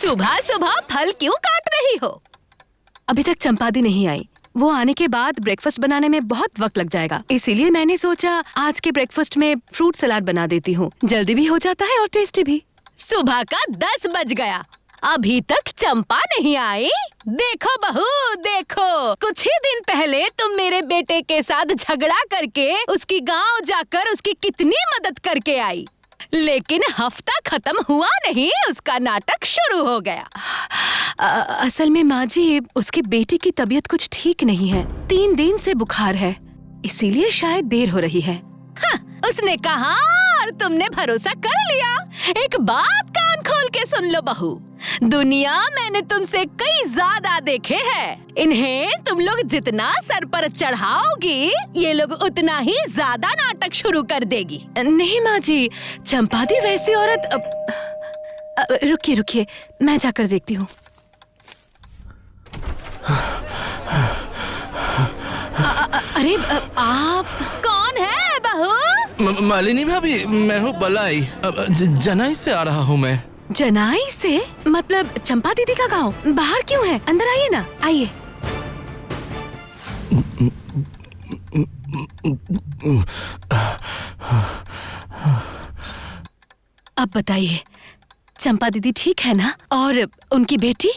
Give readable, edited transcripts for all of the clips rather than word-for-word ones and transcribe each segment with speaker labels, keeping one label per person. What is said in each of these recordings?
Speaker 1: सुबह सुबह फल क्यों काट रही हो?
Speaker 2: अभी तक चंपादी नहीं आई। वो आने के बाद ब्रेकफास्ट बनाने में बहुत वक्त लग जाएगा, इसीलिए मैंने सोचा आज के ब्रेकफास्ट में फ्रूट सलाद बना देती हूँ। जल्दी भी हो जाता है और टेस्टी भी।
Speaker 1: सुबह का 10 बज गया, अभी तक चंपा नहीं आई। देखो बहू देखो, कुछ ही दिन पहले तुम मेरे बेटे के साथ झगड़ा करके उसकी गांव जाकर उसकी कितनी मदद करके आई, लेकिन हफ्ता खत्म हुआ नहीं, उसका नाटक शुरू हो गया।
Speaker 2: असल में माँ जी, उसकी बेटी की तबीयत कुछ ठीक नहीं है। 3 दिन से बुखार है, इसीलिए शायद देर हो रही है।
Speaker 1: उसने कहा और तुमने भरोसा कर लिया। एक बात कान खोल के सुन लो बहू, दुनिया मैंने तुमसे कई ज्यादा देखे हैं। इन्हें तुम लोग जितना सर पर चढ़ाओगी, ये लोग उतना ही ज्यादा नाटक शुरू कर देगी।
Speaker 2: नहीं माँ जी, चंपादी वैसी औरत। रुकिए रुकिए, मैं जाकर देखती हूँ। अरे आप
Speaker 1: कौन है बहू?
Speaker 3: मालिनी भाभी, मैं हूँ बलाई। जनाई से आ रहा हूँ मैं।
Speaker 2: जनाई से? मतलब चंपा दीदी का गांव? बाहर क्यों है? अंदर आइए ना, आइए। अब बताइए, चंपा दीदी ठीक है ना? और उनकी बेटी?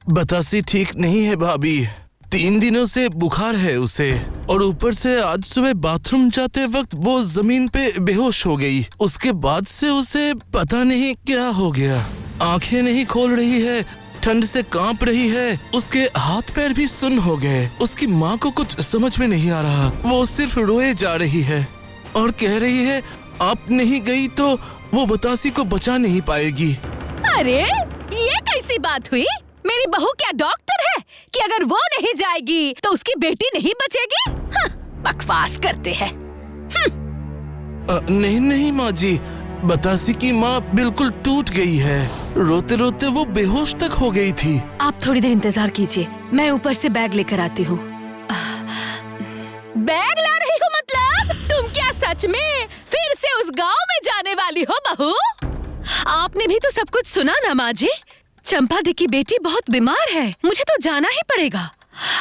Speaker 3: बतासी ठीक नहीं है भाभी, 3 दिनों से बुखार है उसे, और ऊपर से आज सुबह बाथरूम जाते वक्त वो जमीन पे बेहोश हो गई। उसके बाद से उसे पता नहीं क्या हो गया, आंखें नहीं खोल रही है, ठंड से कांप रही है, उसके हाथ पैर भी सुन्न हो गए। उसकी माँ को कुछ समझ में नहीं आ रहा, वो सिर्फ रोए जा रही है और कह रही है आप नहीं गई तो वो बतासी को बचा नहीं पाएगी।
Speaker 1: अरे ये कैसी बात हुई? मेरी बहू क्या डॉक्टर है कि अगर वो नहीं जाएगी तो उसकी बेटी नहीं बचेगी? बकवास करते हैं।
Speaker 3: नहीं नहीं माँ जी, बतासी की माँ बिल्कुल टूट गई है, रोते रोते वो बेहोश तक हो गई थी।
Speaker 2: आप थोड़ी देर इंतजार कीजिए, मैं ऊपर से बैग लेकर आती हूँ।
Speaker 1: बैग ला रही हो मतलब? तुम क्या सच में फिर से उस गांव में जाने वाली हो बहू?
Speaker 2: आपने भी तो सब कुछ सुना ना माँ जी? चंपा दी की बेटी बहुत बीमार है, मुझे तो जाना ही पड़ेगा।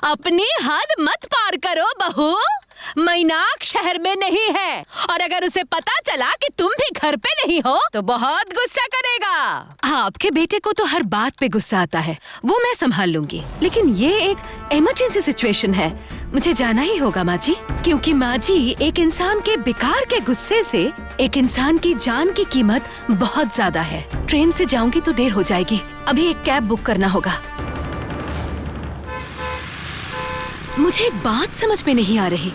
Speaker 1: अपनी हद मत पार करो बहू, मैनाक शहर में नहीं है, और अगर उसे पता चला कि तुम भी घर पे नहीं हो तो बहुत गुस्सा करेगा।
Speaker 2: आपके बेटे को तो हर बात पे गुस्सा आता है, वो मैं संभाल लूंगी, लेकिन ये एक इमरजेंसी सिचुएशन है, मुझे जाना ही होगा माँ जी। क्योंकि माँ जी, एक इंसान के बेकार के गुस्से से एक इंसान की जान की कीमत बहुत ज्यादा है। ट्रेन से जाऊंगी तो देर हो जाएगी, अभी एक कैब बुक करना होगा। मुझे एक बात समझ में नहीं आ रही,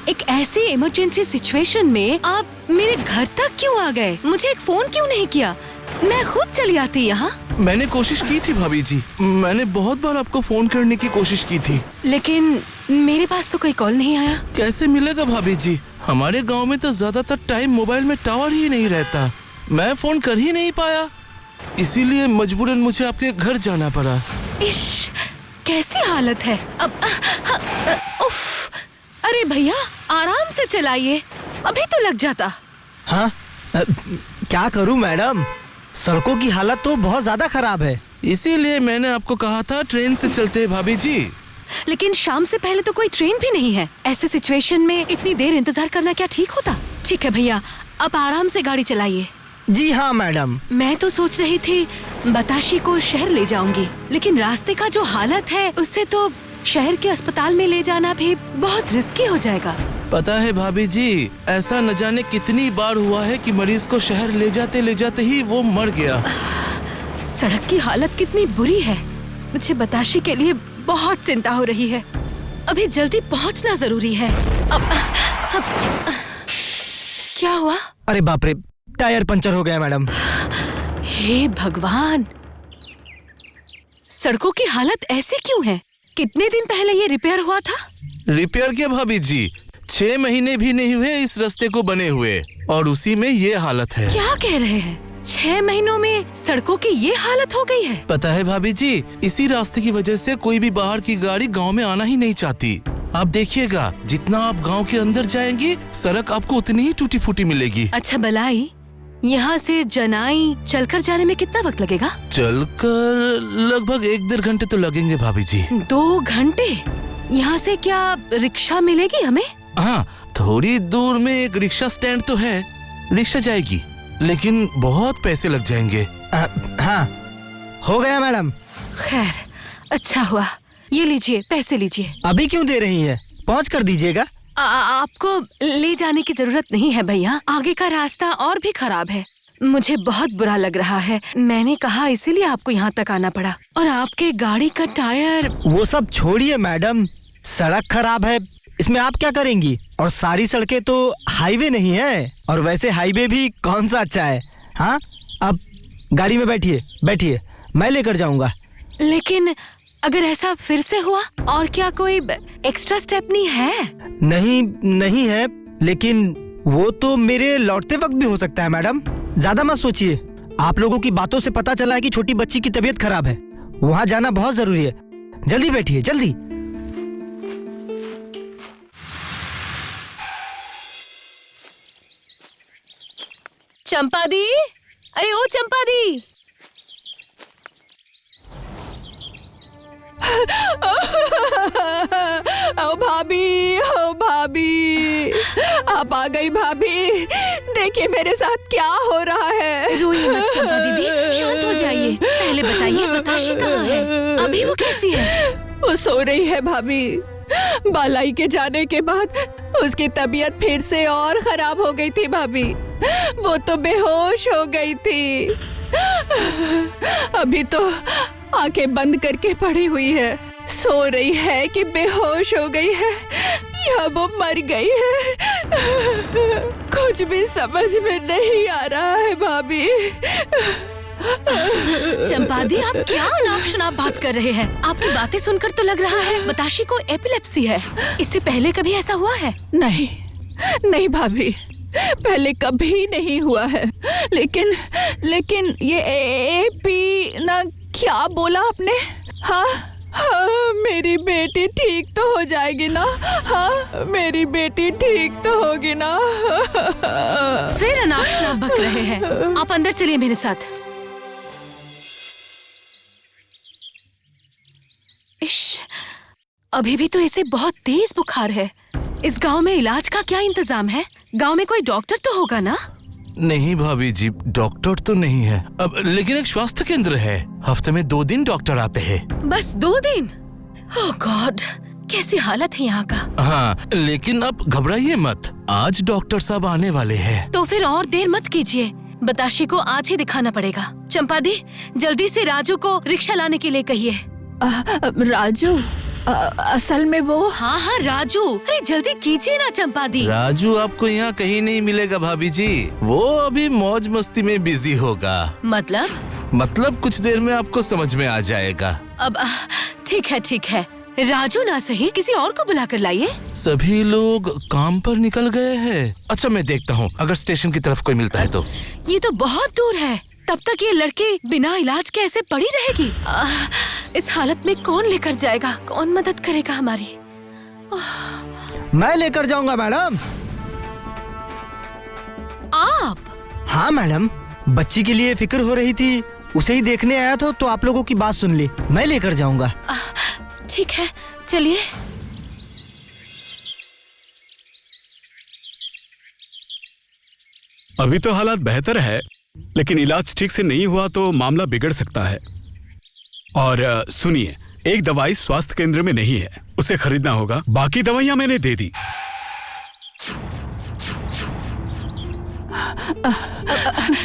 Speaker 2: एक ऐसी इमरजेंसी सिचुएशन में आप मेरे घर तक क्यों आ गए? मुझे एक फोन क्यों नहीं किया? मैं खुद चली आती यहाँ।
Speaker 3: मैंने कोशिश की थी भाभी जी, मैंने बहुत बार आपको फोन करने की कोशिश की थी,
Speaker 2: लेकिन मेरे पास तो कोई कॉल नहीं आया।
Speaker 3: कैसे मिलेगा भाभी जी, हमारे गांव में तो ज्यादातर टाइम मोबाइल में टावर ही नहीं रहता, मैं फोन कर ही नहीं पाया, इसीलिए मजबूरन मुझे आपके घर जाना पड़ा।
Speaker 2: इश, कैसी हालत है अब। उफ, अरे भैया आराम से चलाइए, अभी तो लग जाता।
Speaker 4: हाँ, क्या करूं मैडम, सड़कों की हालत तो बहुत ज्यादा खराब है।
Speaker 3: इसीलिए मैंने आपको कहा था ट्रेन से चलते हैं भाभी जी।
Speaker 2: लेकिन शाम से पहले तो कोई ट्रेन भी नहीं है, ऐसे सिचुएशन में इतनी देर इंतजार करना क्या ठीक होता? ठीक है भैया, अब आराम से गाड़ी चलाइए।
Speaker 4: जी हाँ मैडम।
Speaker 2: मैं तो सोच रही थी बताशी को शहर ले जाऊंगी, लेकिन रास्ते का जो हालत है उससे तो शहर के अस्पताल में ले जाना भी बहुत रिस्की हो जाएगा।
Speaker 3: पता है भाभी जी, ऐसा न जाने कितनी बार हुआ है कि मरीज को शहर ले जाते ही वो मर गया।
Speaker 2: सड़क की हालत कितनी बुरी है, मुझे बताशी के लिए बहुत चिंता हो रही है, अभी जल्दी पहुंचना जरूरी है। अब क्या हुआ?
Speaker 4: अरे बाप रे, टायर पंचर हो गया मैडम।
Speaker 2: हे भगवान, सड़कों की हालत ऐसे क्यों है? कितने दिन पहले ये रिपेयर हुआ था?
Speaker 3: रिपेयर क्या भाभी जी, 6 महीने भी नहीं हुए इस रास्ते को बने हुए, और उसी में ये हालत है।
Speaker 2: क्या कह रहे हैं? 6 महीनों में सड़कों की ये हालत हो गई है?
Speaker 3: पता है भाभी जी, इसी रास्ते की वजह से कोई भी बाहर की गाड़ी गांव में आना ही नहीं चाहती। आप देखिएगा, जितना आप गांव के अंदर जाएंगी, सड़क आपको उतनी ही टूटी फूटी मिलेगी।
Speaker 2: अच्छा बलाई, यहाँ से जनाई चलकर जाने में कितना वक्त लगेगा?
Speaker 3: चलकर लगभग 1-1.5 घंटे तो लगेंगे भाभी जी।
Speaker 2: 2 घंटे? यहाँ से क्या रिक्शा मिलेगी हमें?
Speaker 3: हाँ, थोड़ी दूर में एक रिक्शा स्टैंड तो है, रिक्शा जाएगी, लेकिन बहुत पैसे लग जाएंगे।
Speaker 4: हाँ, हो गया मैडम।
Speaker 2: खैर, अच्छा हुआ। ये लीजिए, पैसे लीजिए।
Speaker 4: अभी क्यों दे रही हैं? पहुँच कर दीजिएगा।
Speaker 2: आपको ले जाने की जरूरत नहीं है भैया, आगे का रास्ता और भी खराब है। मुझे बहुत बुरा लग रहा है, मैंने कहा इसीलिए आपको यहाँ तक आना पड़ा। और आपके गाड़ी का टायर।
Speaker 4: वो सब छोड़िए मैडम, सड़क खराब है, इसमें आप क्या करेंगी? और सारी सड़कें तो हाईवे नहीं है, और वैसे हाईवे भी कौन सा अच्छा है। हाँ, अब गाड़ी में बैठिए, बैठिए, मैं लेकर जाऊंगा।
Speaker 2: लेकिन अगर ऐसा फिर से हुआ, और क्या कोई एक्स्ट्रा स्टेपनी है?
Speaker 4: नहीं है, लेकिन वो तो मेरे लौटते वक्त भी हो सकता है मैडम। ज्यादा मत सोचिए, आप लोगों की बातों से पता चला है कि छोटी बच्ची की तबीयत खराब है, वहाँ जाना बहुत जरूरी है। जल्दी बैठिए, जल्दी।
Speaker 1: चंपा दी, अरे ओ चंपा दी।
Speaker 5: ओ भाभी, ओ भाभी, आप आ गई भाभी। देखिए मेरे साथ क्या हो रहा है।
Speaker 2: रोइए मत चंपा दीदी, शांत हो जाइए। पहले बताइए बताशी कहाँ है? अभी वो कैसी है?
Speaker 5: वो सो रही है भाभी। बालाई के जाने के बाद उसकी तबीयत फिर से और खराब हो गई थी भाभी। वो तो बेहोश हो गई थी, अभी तो आंखें बंद करके पड़ी हुई है। सो रही है कि बेहोश हो गई है या वो मर गई है, कुछ भी समझ में नहीं आ रहा है भाभी।
Speaker 2: चंपा दी, आप क्या अनाप शनाप बात कर रहे हैं? आपकी बातें सुनकर तो लग रहा है बताशी को एपिलेप्सी है। इससे पहले कभी ऐसा हुआ है?
Speaker 5: नहीं नहीं भाभी, पहले कभी नहीं हुआ है। लेकिन ये एपी ना, क्या बोला आपने? हाँ, मेरी बेटी ठीक तो हो जाएगी ना? हाँ, मेरी बेटी ठीक तो होगी ना?
Speaker 2: फिर अनाप शनाप बक रहे हैं। आप अंदर चलिए मेरे साथ। इश, अभी भी तो इसे बहुत तेज बुखार है। इस गांव में इलाज का क्या इंतजाम है? गांव में कोई डॉक्टर तो होगा ना?
Speaker 3: नहीं भाभी जी, डॉक्टर तो नहीं है, अब लेकिन एक स्वास्थ्य केंद्र है। हफ्ते में 2 दिन डॉक्टर आते हैं।
Speaker 2: बस 2 दिन? ओह गॉड, कैसी हालत है यहाँ का।
Speaker 3: हाँ, लेकिन अब घबराइए मत, आज डॉक्टर साहब आने वाले हैं।
Speaker 2: तो फिर और देर मत कीजिए, बताशी को आज ही दिखाना पड़ेगा। चंपा दी, जल्दी से राजू को रिक्शा लाने के लिए कहिए।
Speaker 5: राजू? असल में वो?
Speaker 2: हाँ राजू, अरे जल्दी कीजिए ना चंपा दी।
Speaker 3: राजू आपको यहाँ कहीं नहीं मिलेगा भाभी जी, वो अभी मौज मस्ती में बिजी होगा।
Speaker 2: मतलब
Speaker 3: कुछ देर में आपको समझ में आ जाएगा।
Speaker 2: अब ठीक है, राजू ना सही किसी और को बुला कर लाइए।
Speaker 3: सभी लोग काम पर निकल गए हैं। अच्छा, मैं देखता हूँ, अगर स्टेशन की तरफ कोई मिलता है तो।
Speaker 2: ये तो बहुत दूर है, तब तक ये लड़की बिना इलाज के ऐसे पड़ी रहेगी। इस हालत में कौन लेकर जाएगा, कौन मदद करेगा हमारी?
Speaker 4: मैं लेकर जाऊंगा मैडम।
Speaker 2: आप?
Speaker 4: हाँ मैडम, बच्ची के लिए फिक्र हो रही थी, उसे ही देखने आया था, तो आप लोगों की बात सुन ली, मैं लेकर जाऊंगा।
Speaker 2: ठीक है, चलिए।
Speaker 6: अभी तो हालात बेहतर है, लेकिन इलाज ठीक से नहीं हुआ तो मामला बिगड़ सकता है। और सुनिए, एक दवाई स्वास्थ्य केंद्र में नहीं है, उसे खरीदना होगा। बाकी दवाइयां मैंने दे दी।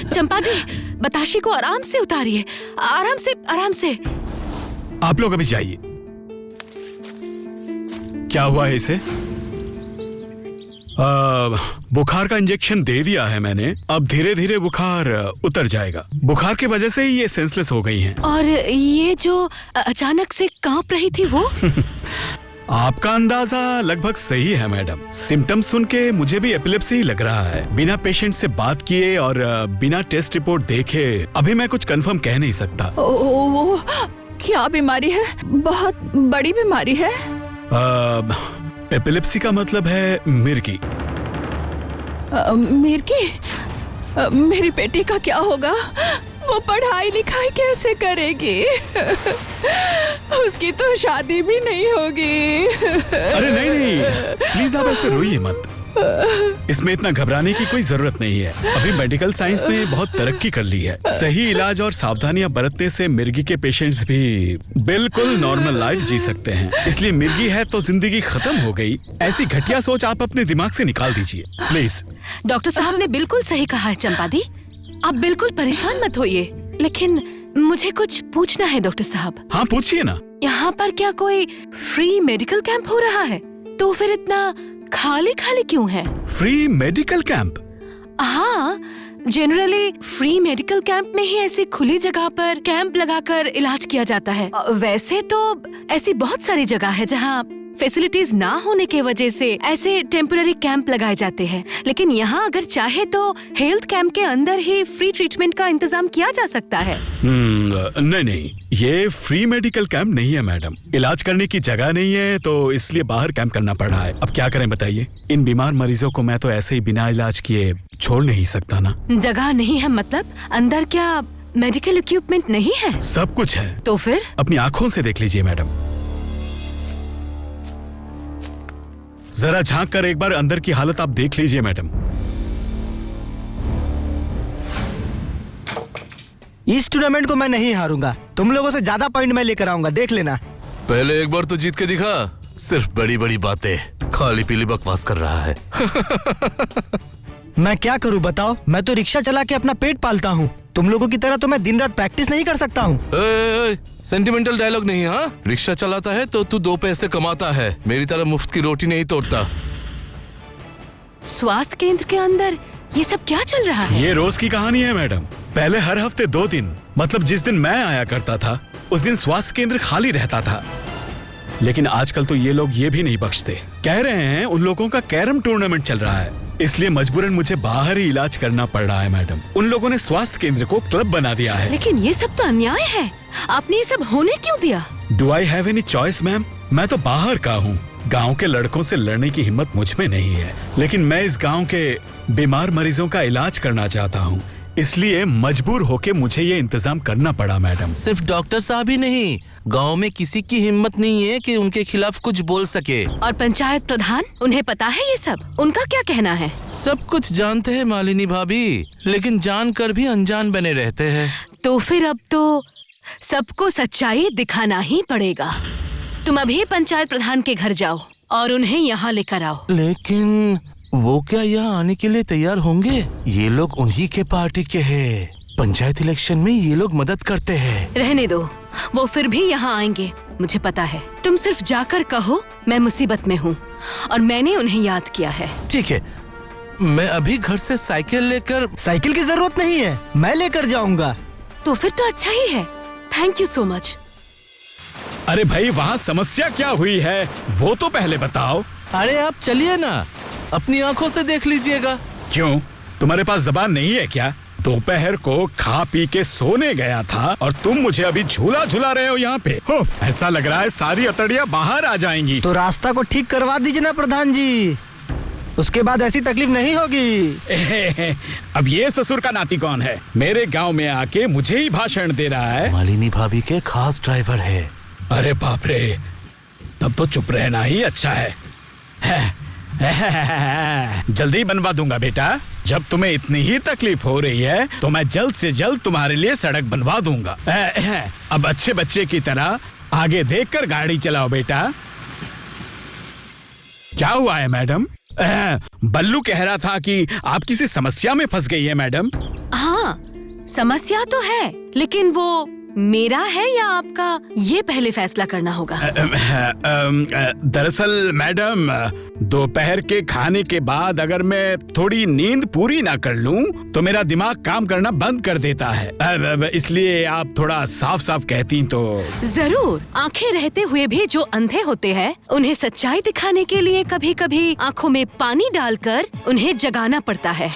Speaker 2: चंपा दी, बताशी को आराम से उतारिए, आराम से।
Speaker 6: आप लोग अभी जाइए। क्या हुआ है इसे? बुखार का इंजेक्शन दे दिया है मैंने, अब धीरे धीरे बुखार उतर जाएगा। बुखार की वजह से ही ये सेंसलेस हो गई हैं।
Speaker 2: और ये जो अचानक से कांप रही थी वो?
Speaker 6: आपका अंदाजा लगभग सही है मैडम। सिम्टम्स सुन के मुझे भी एपिलेप्सी ही लग रहा है। बिना पेशेंट से बात किए और बिना टेस्ट रिपोर्ट देखे अभी मैं कुछ कंफर्म कह नहीं सकता।
Speaker 5: वो क्या बीमारी है? बहुत बड़ी बीमारी है?
Speaker 6: एपिलेप्सी का मतलब है मिर्गी।
Speaker 5: मिर्गी? मेरी बेटी का क्या होगा? वो पढ़ाई लिखाई कैसे करेगी? उसकी तो शादी भी नहीं होगी।
Speaker 6: अरे नहीं नहीं, प्लीज आप ऐसे रोइए मत। इसमें इतना घबराने की कोई जरूरत नहीं है। अभी मेडिकल साइंस ने बहुत तरक्की कर ली है। सही इलाज और सावधानियां बरतने से मिर्गी के पेशेंट्स भी बिल्कुल नॉर्मल लाइफ जी सकते हैं। इसलिए मिर्गी है तो जिंदगी खत्म हो गई, ऐसी घटिया सोच आप अपने दिमाग से निकाल दीजिए प्लीज।
Speaker 2: डॉक्टर साहब ने बिल्कुल सही कहा है चंपा दी, आप बिल्कुल परेशान मत होइए। लेकिन मुझे कुछ पूछना है डॉक्टर साहब।
Speaker 6: हाँ पूछिए ना।
Speaker 2: यहाँ पर क्या कोई फ्री मेडिकल कैंप हो रहा है? तो फिर इतना खाली खाली क्यों है?
Speaker 6: Free medical camp?
Speaker 2: हाँ, जनरली फ्री मेडिकल कैंप में ही ऐसी खुली जगह पर कैंप लगाकर इलाज किया जाता है। वैसे तो ऐसी बहुत सारी जगह है जहाँ फैसिलिटीज ना होने के वजह से ऐसे टेम्पररी कैंप लगाए जाते हैं, लेकिन यहाँ अगर चाहे तो हेल्थ कैंप के अंदर ही फ्री ट्रीटमेंट का इंतजाम किया जा सकता है।
Speaker 6: नहीं नहीं, ये फ्री मेडिकल कैंप नहीं है मैडम। इलाज करने की जगह नहीं है तो इसलिए बाहर कैंप करना पड़ रहा है। अब क्या करें बताइए? इन बीमार मरीजों को मैं तो ऐसे ही बिना इलाज किए छोड़ नहीं सकता ना।
Speaker 2: जगह नहीं है मतलब अंदर क्या मेडिकल इक्विपमेंट नहीं है?
Speaker 6: सब कुछ है।
Speaker 2: तो फिर
Speaker 6: अपनी आंखों से देख लीजिए मैडम। जरा झांक कर एक बार अंदर की हालत आप देख लीजिए मैडम।
Speaker 4: इस टूर्नामेंट को मैं नहीं हारूंगा। तुम लोगों से ज्यादा पॉइंट मैं लेकर आऊंगा, देख लेना।
Speaker 3: पहले एक बार तो जीत के दिखा। सिर्फ बड़ी बड़ी बातें, खाली पीली बकवास कर रहा है।
Speaker 4: मैं क्या करूं बताओ? मैं तो रिक्शा चला के अपना पेट पालता हूं। तुम लोगों की तरह तो मैं दिन रात प्रैक्टिस नहीं कर सकता हूं।
Speaker 3: सेंटिमेंटल डायलॉग नहीं। हाँ, रिक्शा चलाता है तो तू 2 पैसे कमाता है, मेरी तरह मुफ्त की रोटी नहीं तोड़ता।
Speaker 2: स्वास्थ्य केंद्र के अंदर ये सब क्या चल रहा है?
Speaker 6: ये रोज की कहानी है मैडम। पहले हर हफ्ते 2 दिन, मतलब जिस दिन मैं आया करता था उस दिन स्वास्थ्य केंद्र खाली रहता था। लेकिन आजकल तो ये लोग ये भी नहीं बख्शते। कह रहे हैं उन लोगों का कैरम टूर्नामेंट चल रहा है, इसलिए मजबूरन मुझे बाहर ही इलाज करना पड़ रहा है मैडम। उन लोगों ने स्वास्थ्य केंद्र को क्लब बना दिया है।
Speaker 2: लेकिन ये सब तो अन्याय है, आपने ये सब होने क्यों दिया?
Speaker 6: Do I have any choice ma'am? मैं तो बाहर का हूँ, गांव के लड़कों से लड़ने की हिम्मत मुझ में नहीं है। लेकिन मैं इस गांव के बीमार मरीजों का इलाज करना चाहता हूँ, इसलिए मजबूर होके मुझे ये इंतजाम करना पड़ा मैडम।
Speaker 3: सिर्फ डॉक्टर साहब ही नहीं, गांव में किसी की हिम्मत नहीं है कि उनके खिलाफ कुछ बोल सके।
Speaker 2: और पंचायत प्रधान, उन्हें पता है ये सब? उनका क्या कहना है?
Speaker 3: सब कुछ जानते हैं मालिनी भाभी, लेकिन जानकर भी अनजान बने रहते हैं।
Speaker 2: तो फिर अब तो सबको सच्चाई दिखाना ही पड़ेगा। तुम अभी पंचायत प्रधान के घर जाओ और उन्हें यहाँ लेकर आओ।
Speaker 3: लेकिन वो क्या यहाँ आने के लिए तैयार होंगे? ये लोग उन्हीं के पार्टी के हैं। पंचायत इलेक्शन में ये लोग मदद करते हैं।
Speaker 2: रहने दो, वो फिर भी यहाँ आएंगे, मुझे पता है। तुम सिर्फ जाकर कहो मैं मुसीबत में हूँ और मैंने उन्हें याद किया है।
Speaker 3: ठीक है, मैं अभी घर से साइकिल लेकर।
Speaker 4: साइकिल की जरूरत नहीं है, मैं लेकर जाऊंगा।
Speaker 2: तो फिर तो अच्छा ही है। Thank you so much.
Speaker 6: अरे भाई, वहाँ समस्या क्या हुई है वो तो पहले बताओ।
Speaker 3: अरे आप चलिए ना, अपनी आंखों से देख लीजिएगा।
Speaker 6: क्यों, तुम्हारे पास जबान नहीं है क्या? दोपहर को खा पी के सोने गया था और तुम मुझे अभी झूला झुला रहे हो यहाँ पे। ऐसा लग रहा है सारी अतड़ियाँ बाहर आ जाएंगी।
Speaker 4: तो रास्ता को ठीक करवा दीजिए ना प्रधान जी, उसके बाद ऐसी तकलीफ नहीं होगी।
Speaker 6: अब ये ससुर का नाती कौन है? मेरे गांव में आके मुझे ही भाषण दे रहा है।
Speaker 3: मालिनी भाभी के खास ड्राइवर है।
Speaker 6: अरे बाप रे, तब तो चुप रहना ही अच्छा है। जल्दी बनवा दूंगा बेटा। जब तुम्हें इतनी ही तकलीफ हो रही है तो मैं जल्द से जल्द तुम्हारे लिए सड़क बनवा दूंगा। अब अच्छे बच्चे की तरह आगे देखकर गाड़ी चलाओ बेटा। क्या हुआ है मैडम? बल्लू कह रहा था कि आप किसी समस्या में फंस गई है मैडम।
Speaker 2: हाँ, समस्या तो है, लेकिन वो मेरा है या आपका, ये पहले फैसला करना होगा।
Speaker 6: दरअसल मैडम, दोपहर के खाने के बाद अगर मैं थोड़ी नींद पूरी ना कर लूं तो मेरा दिमाग काम करना बंद कर देता है। इसलिए आप थोड़ा साफ साफ कहती तो।
Speaker 2: जरूर, आंखें रहते हुए भी जो अंधे होते हैं उन्हें सच्चाई दिखाने के लिए कभी कभी आंखों में पानी डालकर उन्हें जगाना पड़ता है।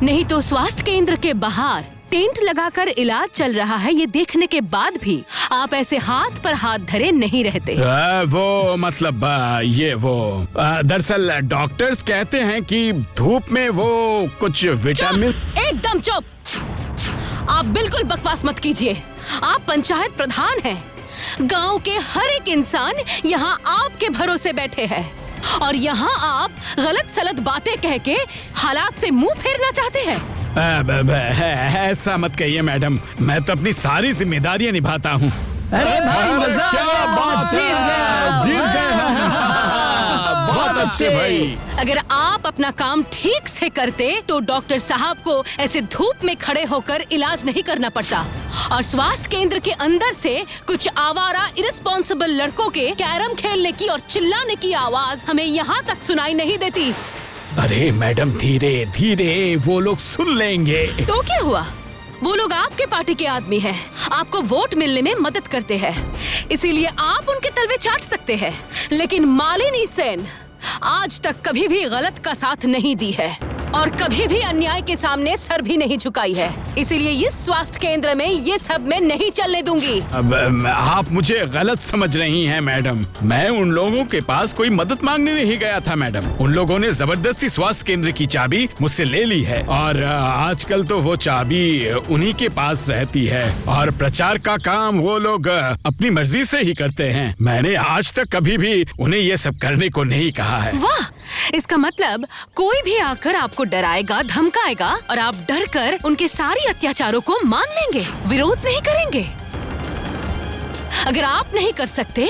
Speaker 2: नहीं तो स्वास्थ्य केंद्र के बाहर टेंट लगाकर इलाज चल रहा है, ये देखने के बाद भी आप ऐसे हाथ पर हाथ धरे नहीं रहते।
Speaker 6: वो मतलब दरअसल डॉक्टर्स कहते हैं कि धूप में वो कुछ विटामिन।
Speaker 2: एकदम चुप! आप बिल्कुल बकवास मत कीजिए। आप पंचायत प्रधान हैं। गांव के हर एक इंसान यहाँ आपके भरोसे बैठे हैं और यहाँ आप गलत सलत बातें कह के हालात से मुंह फेरना चाहते हैं।
Speaker 6: ऐसा मत कहिए मैडम, मैं तो अपनी सारी जिम्मेदारियाँ निभाता हूँ।
Speaker 4: अरे भाई मजा
Speaker 6: क्या
Speaker 4: आ गया,
Speaker 6: बात
Speaker 4: जीत
Speaker 6: है, जीत गए। बहुत अच्छे भाई।
Speaker 2: अगर आप अपना काम ठीक से करते तो डॉक्टर साहब को ऐसे धूप में खड़े होकर इलाज नहीं करना पड़ता और स्वास्थ्य केंद्र के अंदर से कुछ आवारा इररिस्पॉन्सिबल लड़कों के कैरम खेलने की और चिल्लाने की आवाज हमें यहाँ तक सुनाई नहीं देती।
Speaker 6: अरे मैडम धीरे धीरे, वो लोग सुन लेंगे।
Speaker 2: तो क्या हुआ? वो लोग आपके पार्टी के आदमी हैं, आपको वोट मिलने में मदद करते हैं, इसीलिए आप उनके तलवे चाट सकते हैं। लेकिन मालिनी सेन आज तक कभी भी गलत का साथ नहीं दी है और कभी भी अन्याय के सामने सर भी नहीं झुकाई है, इसीलिए इस स्वास्थ्य केंद्र में ये सब मैं नहीं चलने दूंगी।
Speaker 6: अब आप मुझे गलत समझ रही हैं मैडम। मैं उन लोगों के पास कोई मदद मांगने नहीं गया था मैडम। उन लोगों ने जबरदस्ती स्वास्थ्य केंद्र की चाबी मुझसे ले ली है और आजकल तो वो चाबी उन्हीं के पास रहती है और प्रचार का काम वो लोग अपनी मर्जी से ही करते हैं। मैंने आज तक कभी भी उन्हें ये सब करने को नहीं कहा है।
Speaker 2: वाह, इसका मतलब कोई भी आकर आपको डराएगा, धमकाएगा और आप डर कर उनके सारी अत्याचारों को मान लेंगे, विरोध नहीं करेंगे। अगर आप नहीं कर सकते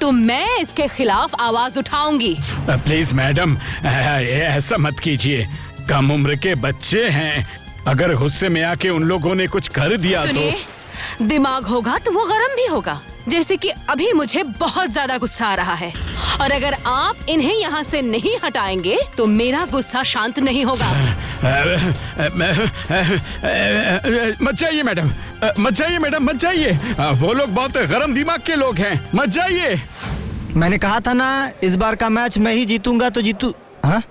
Speaker 2: तो मैं इसके खिलाफ आवाज उठाऊंगी।
Speaker 6: प्लीज मैडम, ऐसा मत कीजिए। कम उम्र के बच्चे हैं, अगर गुस्से में आके उन लोगों ने कुछ कर दिया
Speaker 2: सुनिए, दिमाग होगा तो वो गरम भी होगा, जैसे कि अभी मुझे बहुत ज्यादा गुस्सा आ रहा है और अगर आप इन्हें यहाँ से नहीं हटाएंगे तो मेरा गुस्सा शांत नहीं होगा।
Speaker 6: मत जाइए मैडम, मत जाइए मैडम, मत जाइए। वो लोग बहुत गरम दिमाग के लोग हैं, मत जाइए।
Speaker 4: मैंने कहा था ना, इस बार का मैच मैं ही जीतूंगा तो जीतू। हाँ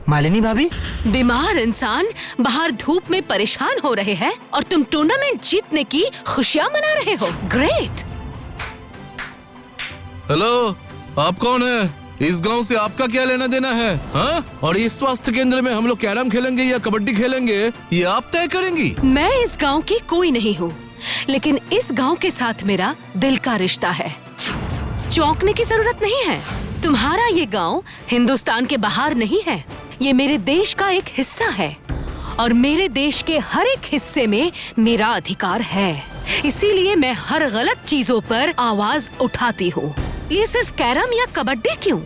Speaker 4: मालिनी भाभी,
Speaker 2: बीमार इंसान बाहर धूप में परेशान हो रहे हैं और तुम टूर्नामेंट जीतने की खुशियाँ मना रहे हो। ग्रेट।
Speaker 3: हेलो, आप कौन है? इस गांव से आपका क्या लेना देना है? हाँ? और इस स्वास्थ्य केंद्र में हम लोग कैरम खेलेंगे या कबड्डी खेलेंगे, ये आप तय करेंगी।
Speaker 2: मैं इस गांव की कोई नहीं हूँ, लेकिन इस गांव के साथ मेरा दिल का रिश्ता है। चौंकने की जरूरत नहीं है। तुम्हारा ये गांव हिंदुस्तान के बाहर नहीं है, ये मेरे देश का एक हिस्सा है और मेरे देश के हर एक हिस्से में मेरा अधिकार है। इसीलिए मैं हर गलत चीजों पर आवाज उठाती हूँ। ये सिर्फ कैरम या कबड्डी क्यों,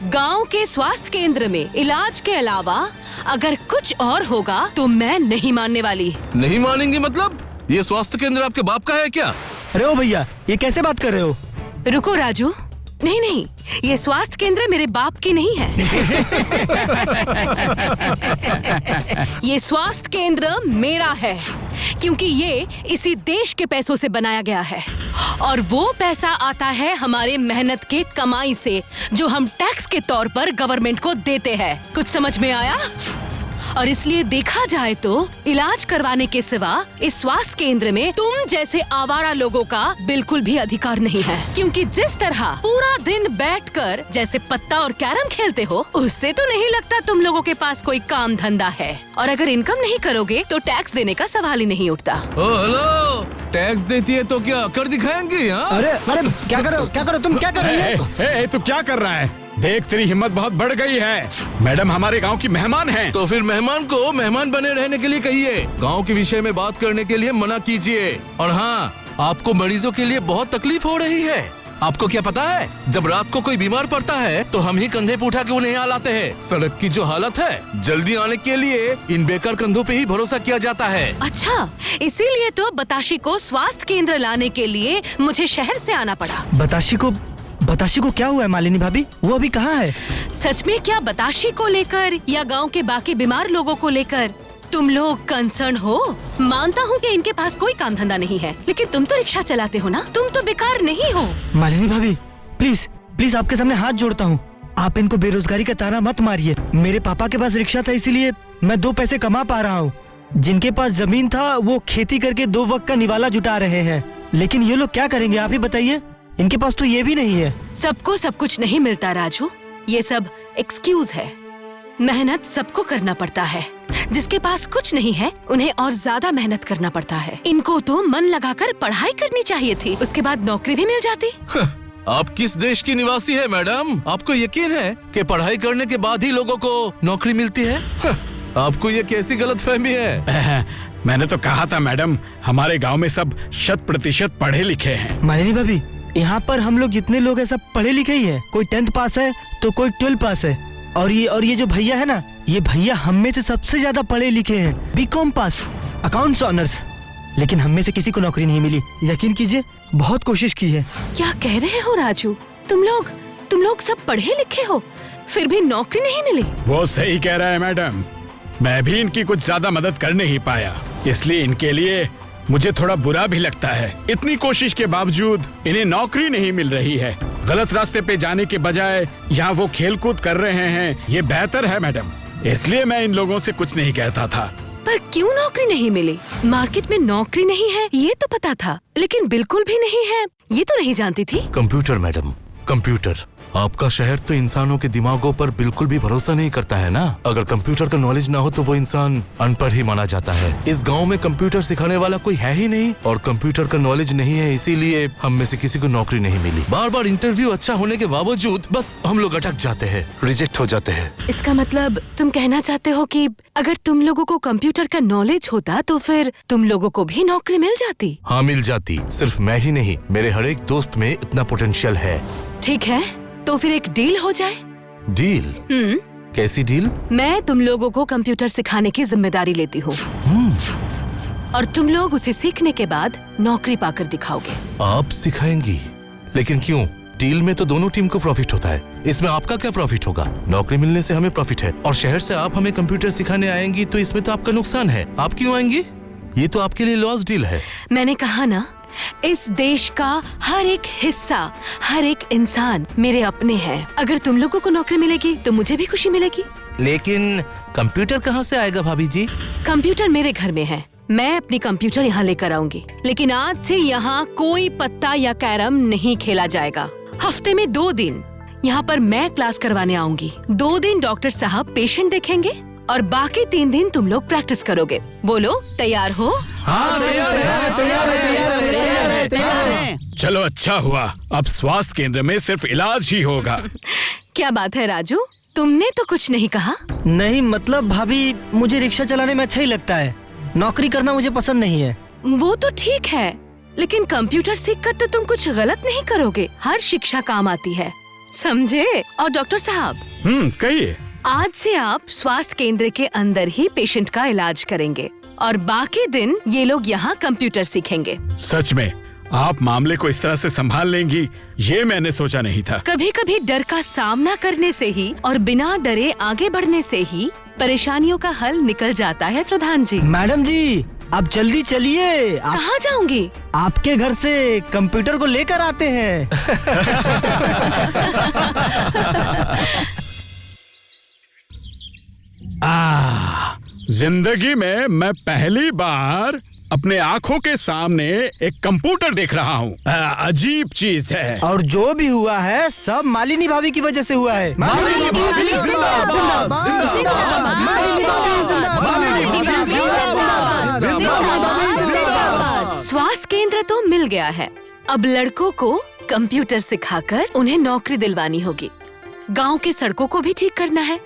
Speaker 2: गांव के स्वास्थ्य केंद्र में इलाज के अलावा अगर कुछ और होगा तो मैं नहीं मानने वाली।
Speaker 3: नहीं मानेंगी मतलब? ये स्वास्थ्य केंद्र आपके बाप का है क्या?
Speaker 4: अरे ओ भैया, ये कैसे बात कर रहे हो?
Speaker 2: रुको राजू, नहीं नहीं, ये स्वास्थ्य केंद्र मेरे बाप की नहीं है। ये स्वास्थ्य केंद्र मेरा है क्योंकि ये इसी देश के पैसों से बनाया गया है और वो पैसा आता है हमारे मेहनत के कमाई से जो हम टैक्स के तौर पर गवर्नमेंट को देते हैं। कुछ समझ में आया? और इसलिए देखा जाए तो इलाज करवाने के सिवा इस स्वास्थ्य केंद्र में तुम जैसे आवारा लोगों का बिल्कुल भी अधिकार नहीं है, क्योंकि जिस तरह पूरा दिन बैठकर जैसे पत्ता और कैरम खेलते हो, उससे तो नहीं लगता तुम लोगों के पास कोई काम धंधा है। और अगर इनकम नहीं करोगे तो टैक्स देने का सवाल ही नहीं उठता।
Speaker 3: ओ हेलो, टैक्स देती है तो क्या कर दिखाएंगी? हाँ?
Speaker 4: अरे अरे क्या करो तुम क्या कर रही हो?
Speaker 6: तू क्या कर रहा है? देख, तेरी हिम्मत बहुत बढ़ गई है। मैडम हमारे गांव की मेहमान हैं।
Speaker 3: तो फिर मेहमान को मेहमान बने रहने के लिए कहिए, गांव के विषय में बात करने के लिए मना कीजिए। और हाँ, आपको मरीजों के लिए बहुत तकलीफ हो रही है। आपको क्या पता है, जब रात को कोई बीमार पड़ता है तो हम ही कंधे पे उठा के उन्हें यहाँ लाते हैं। सड़क की जो हालत है, जल्दी आने के लिए इन बेकार कंधों पे ही भरोसा किया जाता है।
Speaker 2: अच्छा, इसीलिए तो बताशी को स्वास्थ्य केंद्र लाने के लिए मुझे शहर से आना पड़ा।
Speaker 4: बताशी को क्या हुआ है मालिनी भाभी? वो अभी कहाँ है?
Speaker 2: सच में क्या बताशी को लेकर या गांव के बाकी बीमार लोगों को लेकर तुम लोग कंसर्न हो? मानता हूँ कि इनके पास कोई काम धंधा नहीं है, लेकिन तुम तो रिक्शा चलाते हो ना, तुम तो बेकार नहीं हो।
Speaker 4: मालिनी भाभी, प्लीज आपके सामने हाथ जोड़ता हूँ, आप इनको बेरोजगारी का ताना मत मारिए। मेरे पापा के पास रिक्शा था, इसीलिए मैं 2 पैसे कमा पा रहा हूँ। जिनके पास जमीन था वो खेती करके 2 वक्त का निवाला जुटा रहे हैं, लेकिन ये लोग क्या करेंगे आप ही बताइए। इनके पास तो ये भी नहीं है।
Speaker 2: सबको सब कुछ नहीं मिलता राजू, ये सब एक्सक्यूज है। मेहनत सबको करना पड़ता है। जिसके पास कुछ नहीं है उन्हें और ज्यादा मेहनत करना पड़ता है। इनको तो मन लगाकर पढ़ाई करनी चाहिए थी, उसके बाद नौकरी भी मिल जाती।
Speaker 3: आप किस देश की निवासी है मैडम? आपको यकीन है कि पढ़ाई करने के बाद ही लोगों को नौकरी मिलती है? आपको ये कैसी गलतफहमी है?
Speaker 6: मैंने तो कहा था मैडम, हमारे गांव में सब 100% पढ़े लिखे हैं।
Speaker 4: मालिनी भाभी, यहाँ पर हम लोग जितने लोग हैं सब पढ़े लिखे ही हैं। कोई 10th पास है तो कोई 12 पास है। और ये जो भैया है ना, ये भैया हम में से सबसे ज्यादा पढ़े लिखे हैं, BCom पास, अकाउंट्स ऑनर्स। लेकिन हम में से किसी को नौकरी नहीं मिली। यकीन कीजिए, बहुत कोशिश की है।
Speaker 2: क्या कह रहे हो राजू? तुम लोग सब पढ़े लिखे हो, फिर भी नौकरी नहीं मिली?
Speaker 6: वो सही कह रहा है मैडम, मैं भी इनकी कुछ ज्यादा मदद कर नहीं पाया, इसलिए इनके लिए मुझे थोड़ा बुरा भी लगता है। इतनी कोशिश के बावजूद इन्हें नौकरी नहीं मिल रही है। गलत रास्ते पे जाने के बजाय यहाँ वो खेल कूद कर रहे हैं, ये बेहतर है मैडम। इसलिए मैं इन लोगों से कुछ नहीं कहता था।
Speaker 2: पर क्यों नौकरी नहीं मिली? मार्केट में नौकरी नहीं है ये तो पता था, लेकिन बिल्कुल भी नहीं है ये तो नहीं जानती थी।
Speaker 3: Computer madam, computer. आपका शहर तो इंसानों के दिमागों पर बिल्कुल भी भरोसा नहीं करता है ना। अगर कंप्यूटर का नॉलेज ना हो तो वो इंसान अनपढ़ ही माना जाता है। इस गांव में कंप्यूटर सिखाने वाला कोई है ही नहीं और कंप्यूटर का नॉलेज नहीं है, इसीलिए हम में से किसी को नौकरी नहीं मिली। बार बार इंटरव्यू अच्छा होने के बावजूद बस हम लोग अटक जाते हैं, रिजेक्ट हो जाते हैं।
Speaker 2: इसका मतलब तुम कहना चाहते हो कि अगर तुम लोगों को कंप्यूटर का नॉलेज होता तो फिर तुम लोगों को भी नौकरी मिल जाती?
Speaker 3: हाँ, मिल जाती। सिर्फ मैं ही नहीं, मेरे हर एक दोस्त में इतना पोटेंशियल है।
Speaker 2: ठीक है, तो फिर एक डील हो जाए।
Speaker 3: डील? कैसी डील?
Speaker 2: मैं तुम लोगों को कंप्यूटर सिखाने की जिम्मेदारी लेती हूँ और तुम लोग उसे सीखने के बाद नौकरी पाकर दिखाओगे।
Speaker 3: आप सिखाएंगी? लेकिन क्यों? डील में तो दोनों टीम को प्रॉफिट होता है, इसमें आपका क्या प्रॉफिट होगा? नौकरी मिलने से हमें प्रॉफिट है और शहर से आप हमें कंप्यूटर सिखाने आएंगी तो इसमें तो आपका नुकसान है। आप क्यों आएंगी? ये तो आपके लिए लॉस डील है।
Speaker 2: मैंने कहा ना, इस देश का हर एक हिस्सा, हर एक इंसान मेरे अपने हैं। अगर तुम लोगों को नौकरी मिलेगी तो मुझे भी खुशी मिलेगी।
Speaker 3: लेकिन कंप्यूटर कहाँ से आएगा भाभी जी?
Speaker 2: कंप्यूटर मेरे घर में है, मैं अपनी कंप्यूटर यहाँ लेकर आऊंगी। लेकिन आज से यहाँ कोई पत्ता या कैरम नहीं खेला जाएगा। हफ्ते में 2 दिन यहाँ पर मैं क्लास करवाने आऊंगी। 2 दिन डॉक्टर साहब पेशेंट देखेंगे और बाकी 3 दिन तुम लोग प्रैक्टिस करोगे। बोलो, तैयार हो?
Speaker 3: हाँ, तैयार है।
Speaker 6: चलो अच्छा हुआ, अब स्वास्थ्य केंद्र में सिर्फ इलाज ही होगा।
Speaker 2: क्या बात है राजू, तुमने तो कुछ नहीं कहा।
Speaker 4: नहीं मतलब भाभी, मुझे रिक्शा चलाने में अच्छा ही लगता है, नौकरी करना मुझे पसंद नहीं है।
Speaker 2: वो तो ठीक है, लेकिन कंप्यूटर सीखकर तो तुम कुछ गलत नहीं करोगे। हर शिक्षा काम आती है, समझे? और डॉक्टर साहब,
Speaker 6: कहिए।
Speaker 2: आज से आप स्वास्थ्य केंद्र के अंदर ही पेशेंट का इलाज करेंगे और बाकी दिन ये लोग यहाँ कंप्यूटर सीखेंगे।
Speaker 6: सच में आप मामले को इस तरह से संभाल लेंगी, ये मैंने सोचा नहीं था।
Speaker 2: कभी कभी डर का सामना करने से ही और बिना डरे आगे बढ़ने से ही परेशानियों का हल निकल जाता है। प्रधान जी।
Speaker 4: मैडम जी, आप जल्दी चलिए।
Speaker 2: कहाँ जाऊंगी?
Speaker 4: आपके घर से कंप्यूटर को लेकर आते हैं।
Speaker 6: जिंदगी में मैं पहली बार अपने आंखों के सामने एक कंप्यूटर देख रहा हूँ। अजीब चीज है।
Speaker 4: और जो भी हुआ है सब मालिनी भाभी की वजह से हुआ है।
Speaker 3: मालिनी भाभी जिंदाबाद, जिंदाबाद।
Speaker 2: स्वास्थ्य केंद्र तो मिल गया है, अब लड़कों को कंप्यूटर सिखाकर उन्हें नौकरी दिलवानी होगी। गांव के सड़कों को भी ठीक करना है।